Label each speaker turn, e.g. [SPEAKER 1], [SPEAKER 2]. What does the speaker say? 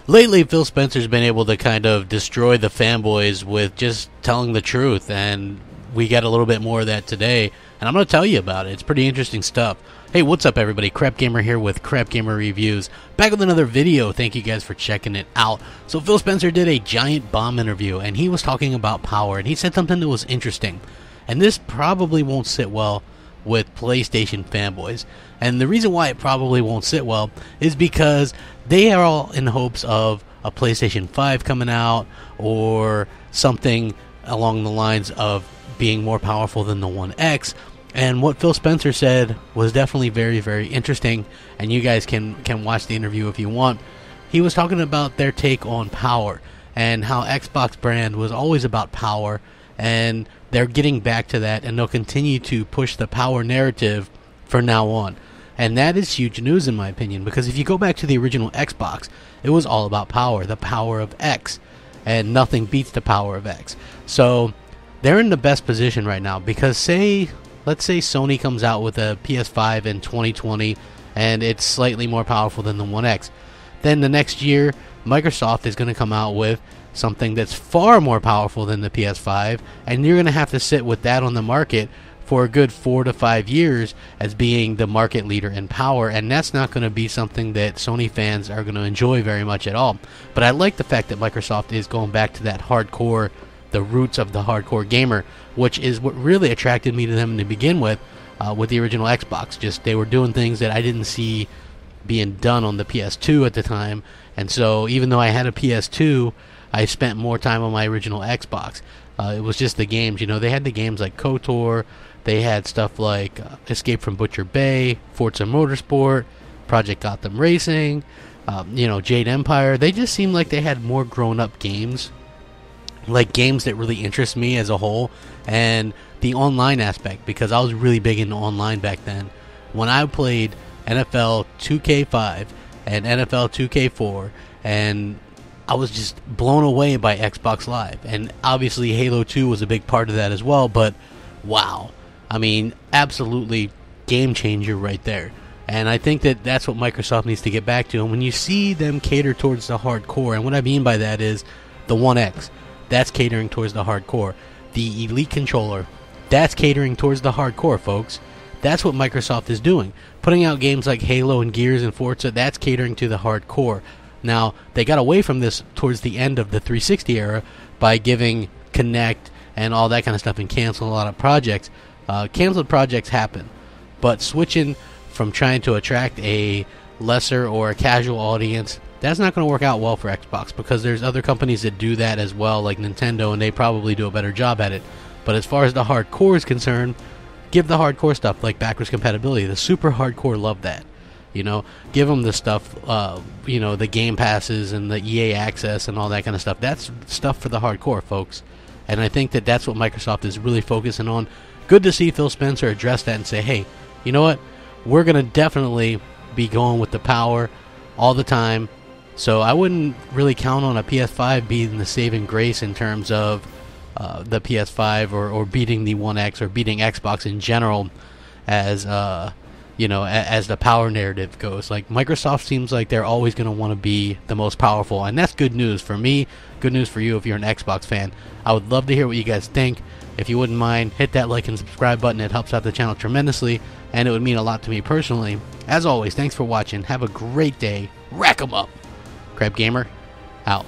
[SPEAKER 1] lately Phil Spencer's been able to kind of destroy the fanboys with just telling the truth, and we got a little bit more of that today, and I'm going to tell you about it. It's pretty interesting stuff. Hey, what's up everybody? Crapgamer here with Crapgamer Reviews. Back with another video. Thank you guys for checking it out. So Phil Spencer did a giant bomb interview, and he was talking about power, and he said something that was interesting. And this probably won't sit well with PlayStation fanboys. And the reason why it probably won't sit well is because they are all in hopes of a PlayStation 5 coming out or something along the lines of being more powerful than the One X. And what Phil Spencer said was definitely very, very interesting, and you guys can watch the interview if you want. He was talking about their take on power and how Xbox brand was always about power, and they're getting back to that, and they'll continue to push the power narrative from now on. And that is huge news in my opinion, because if you go back to the original Xbox, it was all about power, the power of X, and nothing beats the power of X. So they're in the best position right now, because let's say Sony comes out with a PS5 in 2020 and it's slightly more powerful than the One X. Then the next year, Microsoft is going to come out with something that's far more powerful than the PS5, and you're going to have to sit with that on the market for a good 4 to 5 years as being the market leader in power, and that's not going to be something that Sony fans are going to enjoy very much at all. But I like the fact that Microsoft is going back to that hardcore, the roots of the hardcore gamer, which is what really attracted me to them to begin with the original Xbox. Just they were doing things that I didn't see being done on the PS2 at the time, and so even though I had a PS2, I spent more time on my original Xbox. It was just the games, they had the games like KOTOR, they had stuff like Escape from Butcher Bay, Forza Motorsport, Project Gotham Racing, Jade Empire. They just seemed like they had more grown-up games, like games that really interest me as a whole, and the online aspect, because I was really big into online back then. When I played NFL 2K5 and NFL 2K4, and I was just blown away by Xbox Live, and obviously Halo 2 was a big part of that as well, but wow, I mean, absolutely game changer right there. And I think that that's what Microsoft needs to get back to, and when you see them cater towards the hardcore, and what I mean by that is the One X, that's catering towards the hardcore. The Elite controller, that's catering towards the hardcore, folks. That's what Microsoft is doing. Putting out games like Halo and Gears and Forza, that's catering to the hardcore. Now, they got away from this towards the end of the 360 era by giving Kinect and all that kind of stuff and canceling a lot of projects. Canceled projects happen, but switching from trying to attract a lesser or a casual audience, that's not going to work out well for Xbox, because there's other companies that do that as well, like Nintendo, and they probably do a better job at it. But as far as the hardcore is concerned, give the hardcore stuff like backwards compatibility. The super hardcore love that. Give them the stuff, the Game Passes and the EA Access and all that kind of stuff. That's stuff for the hardcore, folks. And I think that that's what Microsoft is really focusing on. Good to see Phil Spencer address that and say, hey, you know what? We're going to definitely be going with the power all the time. So I wouldn't really count on a PS5 being the saving grace in terms of the PS5 or beating the One X or beating Xbox in general as as the power narrative goes. Like, Microsoft seems like they're always going to want to be the most powerful, and that's good news for me, good news for you if you're an Xbox fan. I would love to hear what you guys think. If you wouldn't mind, hit that like and subscribe button. It helps out the channel tremendously, and it would mean a lot to me personally. As always, thanks for watching. Have a great day. Rack 'em up. Crapgamer, out.